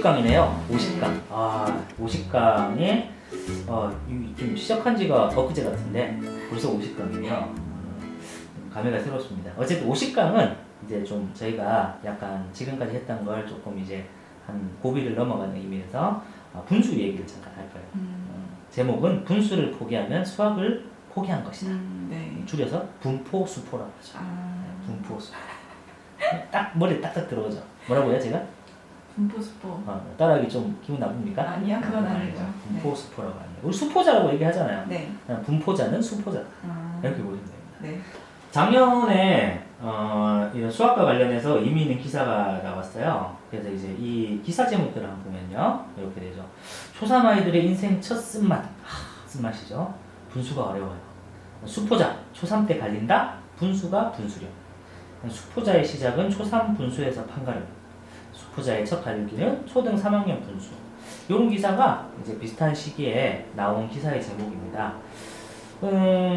50강이네요. 50강. 아, 50강에 좀 시작한 지가 엊그제 같은데 벌써 50강이네요. 감회가 새롭습니다. 어쨌든 50강은 이제 좀 저희가 약간 지금까지 했던 걸 조금 이제 한 고비를 넘어가는 의미에서 분수 얘기를 잠깐 할 거예요. 제목은 분수를 포기하면 수학을 포기한 것이다. 네. 줄여서 분포수포라고 하죠. 분포수포. 딱 머리에 딱딱 들어오죠. 뭐라고요, 제가? 분포수포. 따라하기 좀 기분 나쁩니까? 아니야, 그건 아니죠. 분포수포라고 합니다. 우리 수포자라고 얘기하잖아요. 네. 분포자는 수포자다. 이렇게 보시면 됩니다. 네. 작년에 이런 수학과 관련해서 의미 있는 기사가 나왔어요. 그래서 이제 이 기사 제목들을 한번 보면요, 이렇게 되죠. 초3 아이들의 인생 첫 쓴맛, 쓴맛이죠. 분수가 어려워요. 수포자, 초3 때 갈린다. 분수가 분수령. 수포자의 시작은 초3 분수에서 판가름. 수포자의 첫 갈리기는 초등 3학년 분수. 이런 기사가 이제 비슷한 시기에 나온 기사의 제목입니다.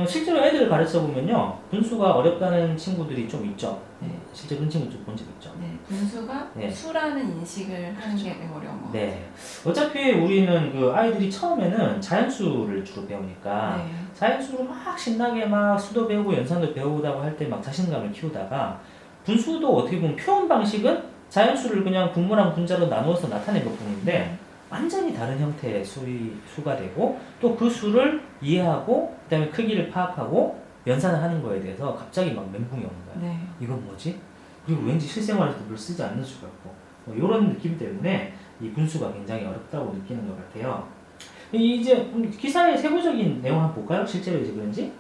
실제로 애들을 가르쳐 보면요, 분수가 어렵다는 친구들이 좀 있죠. 네. 실제 그런 친구 좀 본 적 있죠. 네. 분수가 네. 수라는 인식을 하는 게 되게 어려운 것 같아요. 네. 어차피 우리는 그 아이들이 처음에는 자연수를 주로 배우니까 네. 자연수로 막 신나게 막 수도 배우고 연산도 배우다고 할 때 막 자신감을 키우다가 분수도 어떻게 보면 표현 방식은 자연수를 그냥 분모랑 분자로 나누어서 나타낸 것 뿐인데 완전히 다른 형태의 수가 되고 또 그 수를 이해하고 그다음에 크기를 파악하고 연산을 하는 거에 대해서 갑자기 막 멘붕이 오는 거예요. 네. 이건 뭐지? 그리고 왠지 실생활에서 별 쓰지 않는 수가 있고 이런 느낌 때문에 이 분수가 굉장히 어렵다고 느끼는 것 같아요. 이제 기사의 세부적인 내용 한번 볼까요? 실제로 이제 그런지.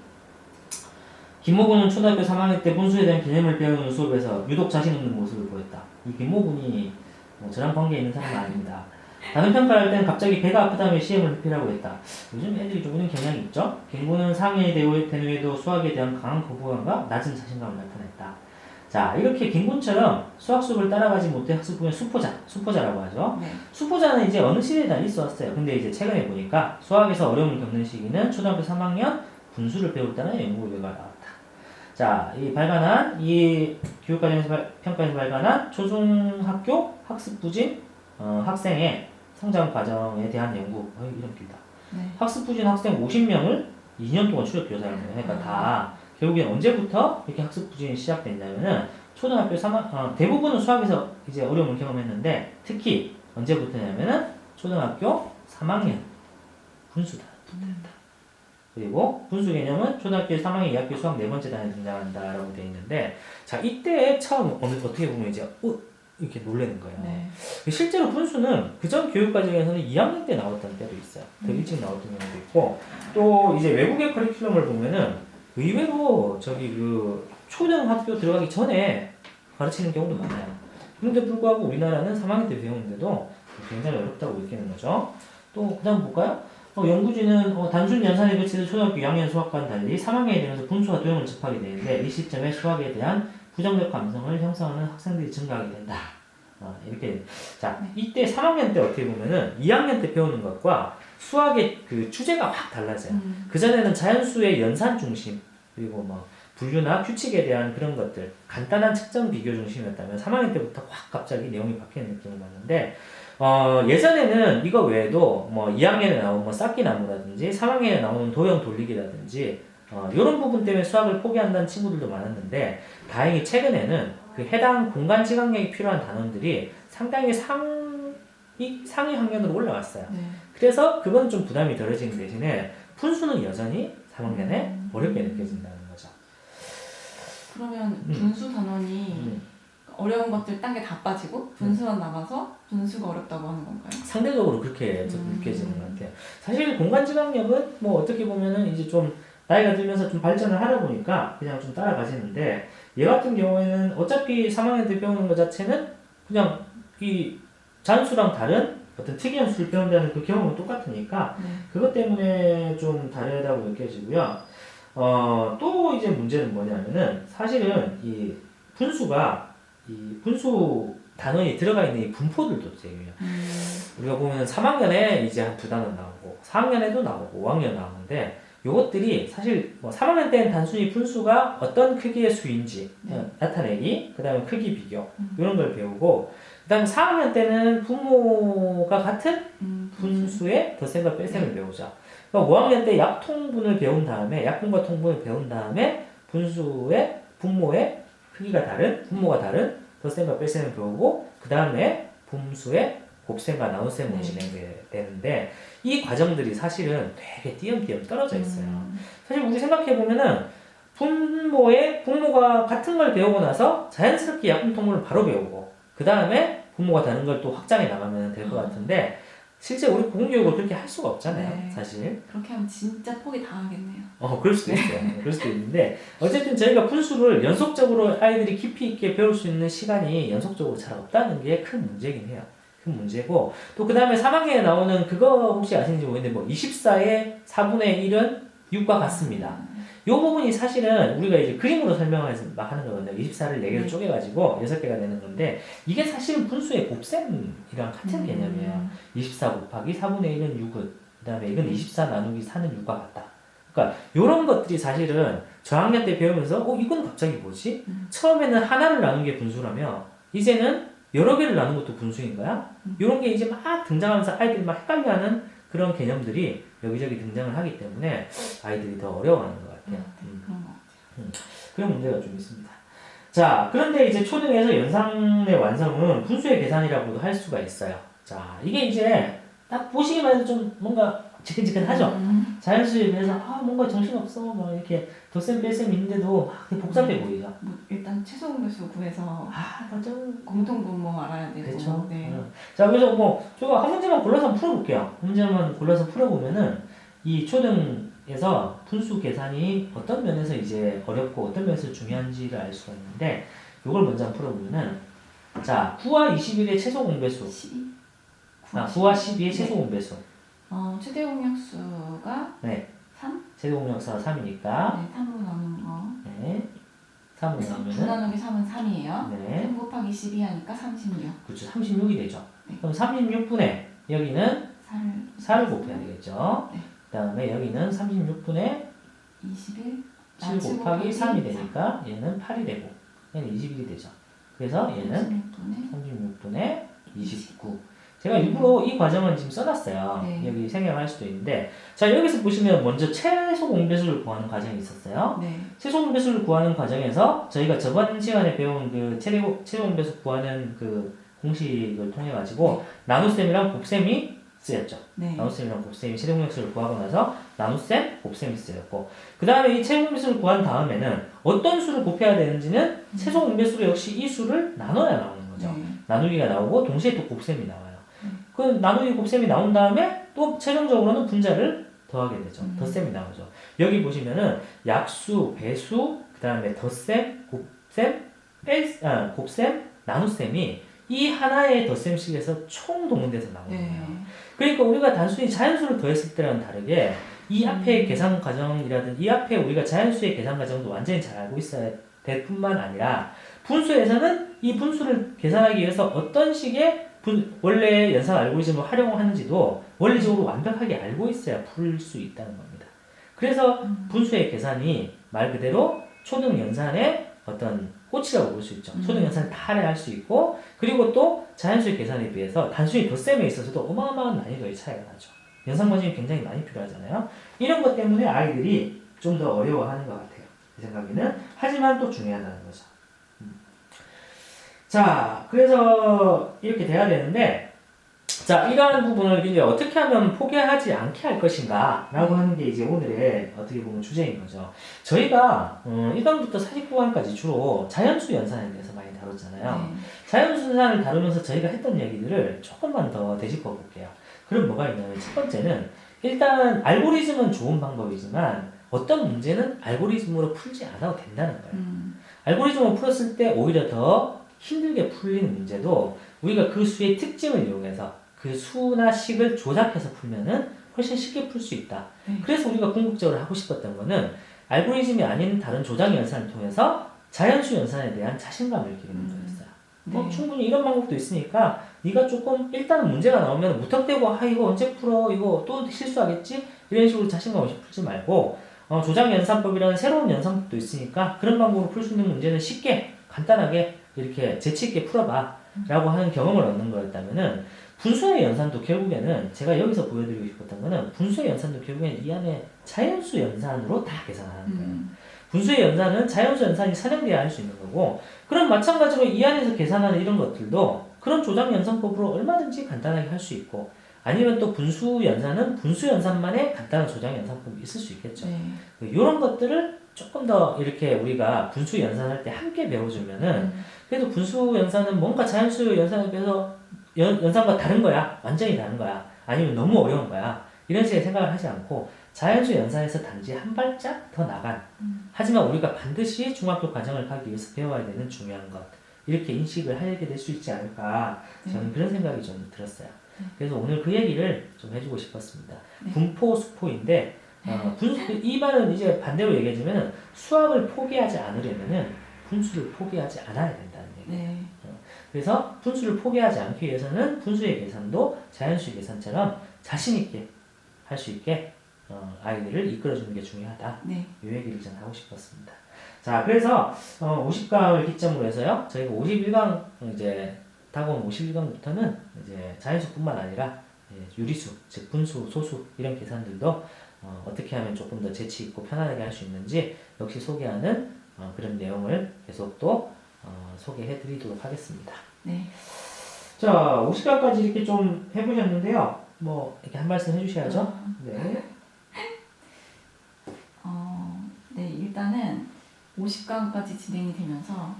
김모군은 초등학교 3학년 때 분수에 대한 개념을 배우는 수업에서 유독 자신 없는 모습을 보였다. 이 김모군이 저랑 관계 있는 사람은 아닙니다. 다른 평가할 땐 갑자기 배가 아프다며 시험을 회피하고 했다. 요즘 애들이 좀 이런 경향이 있죠? 김모는 4학년이 된 후에도 수학에 대한 강한 거부감과 낮은 자신감을 나타냈다. 자, 이렇게 김군처럼 수학 수업을 따라가지 못해 학습 중에 수포자라고 하죠. 네. 수포자는 이제 어느 시대에나 있어 왔어요. 근데 이제 최근에 보니까 수학에서 어려움을 겪는 시기는 초등학교 3학년 분수를 배울 때는 연구 결과가 나왔다. 자, 이 교육과정에서 평가에서 발간한 초중학교 학습 부진 학생의 성장 과정에 대한 연구. 이름 길다. 네. 학습 부진 학생 50명을 2년 동안 추적 조사를 해요. 그러니까 다 결국엔 언제부터 이렇게 학습 부진이 시작됐냐면은 초등학교 3학 대부분은 수학에서 이제 어려움을 경험했는데 특히 언제부터냐면은 초등학교 3학년 분수다. 그리고 분수 개념은 초등학교 3학년 2학기 수학 4번째 단에 등장한다라고 되어 있는데, 자, 이때 처음 어떻게 보면 이제 이렇게 놀라는 거예요. 네. 실제로 분수는 그전 교육과정에서는 2학년 때 나왔던 때도 있어요. 더 일찍 나왔던 경우도 있고, 또 이제 외국의 커리큘럼을 보면은 의외로 초등학교 들어가기 전에 가르치는 경우도 많아요. 그런데 불구하고 우리나라는 3학년 때 배우는데도 굉장히 어렵다고 느끼는 거죠. 또 그다음 볼까요? 연구진은 단순 연산에 그치는 초등학교 2학년 수학과는 달리 3학년이 되면서 분수와 도형을 접하게 되는데 이 시점에 수학에 대한 부정적 감성을 형성하는 학생들이 증가하게 된다. 이렇게. 자, 이때 3학년 때 어떻게 보면은 2학년 때 배우는 것과 수학의 그 주제가 확 달라져요. 그전에는 자연수의 연산 중심, 그리고 뭐 분류나 규칙에 대한 그런 것들, 간단한 측정 비교 중심이었다면 3학년 때부터 확 갑자기 내용이 바뀌는 느낌을 받는데, 예전에는 이거 외에도 뭐 2학년에 나오는 뭐 쌓기나무라든지 3학년에 나오는 도형 돌리기라든지 이런 부분 때문에 수학을 포기한다는 친구들도 많았는데, 다행히 최근에는 그 해당 공간 지각력이 필요한 단원들이 상당히 상위 학년으로 올라왔어요. 네. 그래서 그건 좀 부담이 덜해지는 대신에 분수는 여전히 3학년에 어렵게 느껴진다는 거죠. 그러면 분수 단원이 어려운 것들 딴 게 다 빠지고 분수만 남아서 분수가 어렵다고 하는 건가요? 상대적으로 그렇게 느껴지는 것 같아요. 사실 공간 지각력은 뭐 어떻게 보면은 이제 좀 나이가 들면서 좀 발전을 하다 보니까 그냥 좀 따라가지는데, 얘 같은 경우에는 어차피 3학년 때 배우는 것 자체는 그냥 이 잔수랑 다른 어떤 특이한 수를 배운다는 그 경험은 똑같으니까 그것 때문에 좀 다르다고 느껴지고요. 또 이제 문제는 뭐냐면은 사실은 이 분수가 이 분수 단원이 들어가 있는 이 분포들도 중요해요. 우리가 보면 3학년에 이제 한 2단원 나오고 4학년에도 나오고 5학년 나오는데 요것들이 사실 뭐 3학년 때는 단순히 분수가 어떤 크기의 수인지 나타내기, 그 다음에 크기 비교 이런 걸 배우고 그 다음에 4학년 때는 부모가 같은 분수. 분수의 덧셈과 뺄셈을 배우죠. 그러니까 5학년 때 약통분을 배운 다음에 약분과 통분을 배운 다음에 분수의 분모의 크기가 다른 분모가 다른 덧셈과 뺄셈을 배우고 그 다음에 분수의 곱셈과 나눗셈으로 진행되게 되는데 이 과정들이 사실은 되게 띄엄띄엄 떨어져 있어요. 사실 우리 생각해 보면은 분모가 같은 걸 배우고 나서 자연스럽게 약분 통분을 바로 배우고 그 다음에 분모가 다른 걸 또 확장해 나가면 될 것 같은데 실제 우리 고등교육을 그렇게 할 수가 없잖아요. 네. 사실. 그렇게 하면 진짜 포기 당하겠네요. 그럴 수도 있어요. 그럴 수도 있는데 어쨌든 저희가 분수를 연속적으로 아이들이 깊이 있게 배울 수 있는 시간이 연속적으로 잘 없다는 게 큰 문제긴 해요. 큰 문제고 또 그 다음에 3학년에 나오는 그거 혹시 아시는지 모르겠는데 뭐 24의 4분의 1은 6과 같습니다. 이 부분이 사실은 우리가 이제 그림으로 설명하는 거거든요. 24를 4개로 쪼개가지고 6개가 되는 건데 이게 사실은 분수의 곱셈이랑 같은 개념이에요. 24 곱하기 4분의 1은 6은 그 다음에 이건 24 나누기 4는 6과 같다. 그러니까 이런 것들이 사실은 저학년 때 배우면서 이건 갑자기 뭐지? 처음에는 하나를 나눈 게 분수라며 이제는 여러 개를 나눈 것도 분수인 거야? 이런 게 이제 막 등장하면서 아이들이 막 헷갈려하는 그런 개념들이 여기저기 등장을 하기 때문에 아이들이 더 어려워하는 것 같아요. 그런 것 같아요. 그런 문제가 좀 있습니다. 자, 그런데 이제 초등에서 연산의 완성은 분수의 계산이라고도 할 수가 있어요. 자, 이게 이제 딱 보시기만 해도 좀 뭔가 지끈지끈하죠? 자연수에 비해서 뭔가 정신없어 뭐 이렇게 덧셈 뺄셈 있는데도 막 되게 복잡해 보이죠? 뭐 일단 최소 공배수 구해서 맞아. 공통분모 알아야 되고. 그렇죠. 네. 자, 그래서 뭐 제가 한 문제만 골라서 한번 풀어볼게요. 한 문제만 골라서 풀어보면은 이 초등에서 분수 계산이 어떤 면에서 이제 어렵고 어떤 면에서 중요한지를 알 수가 있는데 이걸 먼저 한번 풀어보면은 자, 9와 21의 최소 공배수 12. 9와 12의 최소 공배수 최대 공약수가 네. 3? 최대 공약수가 3이니까 네, 3으로 나누는 거. 네. 3으로 9 나누면은 나누기 3은 3이에요. 네. 3 곱하기 12 하니까 36. 그렇죠. 36이 되죠. 네. 그럼 36분의 여기는 4를 곱해야 되겠죠. 네. 그 다음에 여기는 36분의 21. 7 곱하기 3이 되니까 얘는 8이 되고 얘는 21이 되죠. 그래서 얘는 36분의 29. 제가 일부러 이 과정은 지금 써놨어요. 네. 여기 생략할 수도 있는데 자 여기서 보시면 먼저 최소 공배수를 구하는 과정이 있었어요. 네. 최소 공배수를 구하는 과정에서 저희가 저번 시간에 배운 그 최소 공배수 구하는 그 공식을 통해 가지고 나눗셈이랑 곱셈이 쓰였죠. 네. 나눗셈이랑 곱셈이 최대 공약수를 구하고 나서 나눗셈, 곱셈이 쓰였고 그 다음에 이 최소 공배수를 구한 다음에는 어떤 수를 곱해야 되는지는 최소 공배수로 역시 이 수를 나눠야 나오는 거죠. 네. 나누기가 나오고 동시에 또 곱셈이 나와요. 그 나누기 곱셈이 나온 다음에 또 최종적으로는 분자를 더하게 되죠. 덧셈이 나오죠. 여기 보시면은 약수, 배수, 그 다음에 덧셈, 곱셈, 곱셈, 나눗셈이 이 하나의 덧셈식에서 총 동원돼서 나오는 거예요. 네. 그러니까 우리가 단순히 자연수를 더했을 때랑은 다르게 이 앞에 계산 과정이라든지 이 앞에 우리가 자연수의 계산 과정도 완전히 잘 알고 있어야 될 뿐만 아니라 분수에서는 이 분수를 계산하기 위해서 어떤 식의 원래 연산 알고리즘을 활용하는지도 원리적으로 완벽하게 알고 있어야 풀 수 있다는 겁니다. 그래서 분수의 계산이 말 그대로 초등 연산의 어떤 꽃이라고 볼 수 있죠. 초등 연산을 다 할 수 있고 그리고 또 자연수의 계산에 비해서 단순히 덧셈에 있어서도 어마어마한 난이도의 차이가 나죠. 연산 과정이 굉장히 많이 필요하잖아요. 이런 것 때문에 아이들이 좀 더 어려워하는 것 같아요. 제 생각에는. 하지만 또 중요하다는 거죠. 자, 그래서 이렇게 돼야 되는데 자, 이러한 부분을 이제 어떻게 하면 포기하지 않게 할 것인가 라고 하는 게 이제 오늘의 어떻게 보면 주제인 거죠. 저희가 1강부터 49강까지 주로 자연수 연산에 대해서 많이 다뤘잖아요. 네. 자연수 연산을 다루면서 저희가 했던 얘기들을 조금만 더 되짚어 볼게요. 그럼 뭐가 있냐면 첫 번째는 일단 알고리즘은 좋은 방법이지만 어떤 문제는 알고리즘으로 풀지 않아도 된다는 거예요. 알고리즘을 풀었을 때 오히려 더 힘들게 풀리는 문제도 우리가 그 수의 특징을 이용해서 그 수나 식을 조작해서 풀면은 훨씬 쉽게 풀 수 있다. 그래서 우리가 궁극적으로 하고 싶었던 거는 알고리즘이 아닌 다른 조작 연산을 통해서 자연수 연산에 대한 자신감을 기르는 거였어요. 네. 충분히 이런 방법도 있으니까 네가 조금 일단은 문제가 나오면 무턱대고 이거 언제 풀어 이거 또 실수하겠지 이런 식으로 자신감 없이 풀지 말고 조작 연산법이라는 새로운 연산법도 있으니까 그런 방법으로 풀 수 있는 문제는 쉽게 간단하게 이렇게 재치 있게 풀어봐. 라고 하는 경험을 얻는 거였다면은 분수의 연산도 결국에는 제가 여기서 보여드리고 싶었던 거는 분수의 연산도 결국에는 이 안에 자연수 연산으로 다 계산하는 거예요. 분수의 연산은 자연수 연산이 선행돼야 할 수 있는 거고, 그럼 마찬가지로 이 안에서 계산하는 이런 것들도 그런 조작 연산법으로 얼마든지 간단하게 할 수 있고, 아니면 또 분수 연산은 분수 연산만의 간단한 조작 연산법이 있을 수 있겠죠. 이런 것들을 조금 더 이렇게 우리가 분수 연산할 때 함께 배워주면은 그래도 분수 연산은 뭔가 자연수 연산에 비해서 연산과 다른 거야, 완전히 다른 거야, 아니면 너무 어려운 거야, 이런 식의 생각을 하지 않고 자연수 연산에서 단지 한 발짝 더 나간, 하지만 우리가 반드시 중학교 과정을 가기 위해서 배워야 되는 중요한 것, 이렇게 인식을 하게 될 수 있지 않을까, 저는 그런 생각이 좀 들었어요. 그래서 오늘 그 얘기를 좀 해주고 싶었습니다. 분포 수포인데, 이 말은 이제 반대로 얘기해주면 수학을 포기하지 않으려면은 분수를 포기하지 않아야 된다는 얘기예요. 그래서 분수를 포기하지 않기 위해서는 분수의 계산도 자연수의 계산처럼 자신있게 할 수 있게 아이들을 이끌어주는 게 중요하다. 이 얘기를 전 하고 싶었습니다. 자, 그래서 50강을 기점으로 해서요, 저희가 51강 이제 다가온 51강부터는 이제 자연수뿐만 아니라 유리수, 즉 분수, 소수 이런 계산들도 어떻게 하면 조금 더 재치 있고 편안하게 할 수 있는지 역시 소개하는 그런 내용을 계속 또 소개해 드리도록 하겠습니다. 자, 50강까지 이렇게 좀 해보셨는데요. 뭐 이렇게 한 말씀 해주셔야죠. 일단은 50강까지 진행이 되면서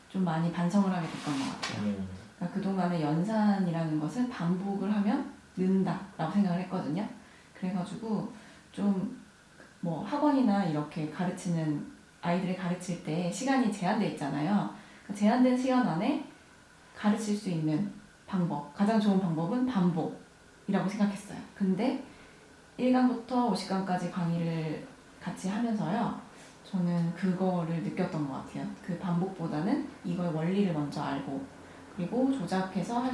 좀 많이 반성을 하게 됐던 것 같아요. 그러니까 그동안에 연산이라는 것은 반복을 하면 는다라고 생각을 했거든요. 그래가지고 좀 뭐 학원이나 이렇게 가르치는 아이들을 가르칠 때 시간이 제한돼 있잖아요. 그 제한된 시간 안에 가르칠 수 있는 방법, 가장 좋은 방법은 반복이라고 생각했어요. 근데 1강부터 50강까지 강의를 같이 하면서요, 저는 그거를 느꼈던 것 같아요. 그 반복보다는 이걸 원리를 먼저 알고, 그리고 조작해서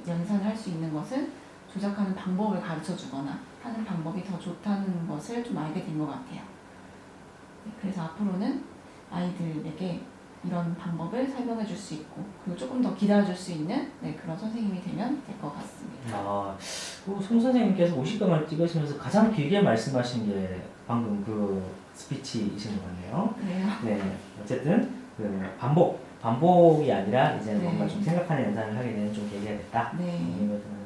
연산을 할 수 있는 것은 조작하는 방법을 가르쳐 주거나 하는 방법이 더 좋다는 것을 좀 알게 된 것 같아요. 그래서 앞으로는 아이들에게 이런 방법을 설명해 줄 수 있고, 그리고 조금 더 기다려 줄 수 있는 그런 선생님이 되면 될 것 같습니다. 송 선생님께서 50강을 찍으시면서 가장 길게 말씀하신 게 방금 그 스피치이신 것 같네요. 네, 어쨌든 그 반복이 아니라 이제는 뭔가 좀 생각하는 연산을 하게 되는 좀 계기가 됐다.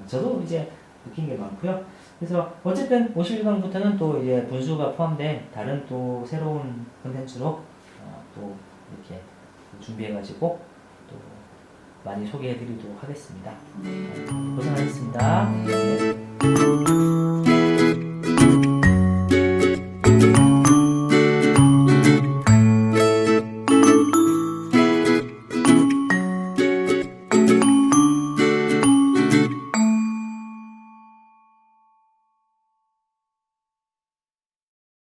저도 이제 느낀 게 많고요. 그래서 어쨌든 51강부터는 또 이제 분수가 포함된 다른 또 새로운 콘텐츠로 또 이렇게 준비해가지고 또 많이 소개해드리도록 하겠습니다. 고생하셨습니다.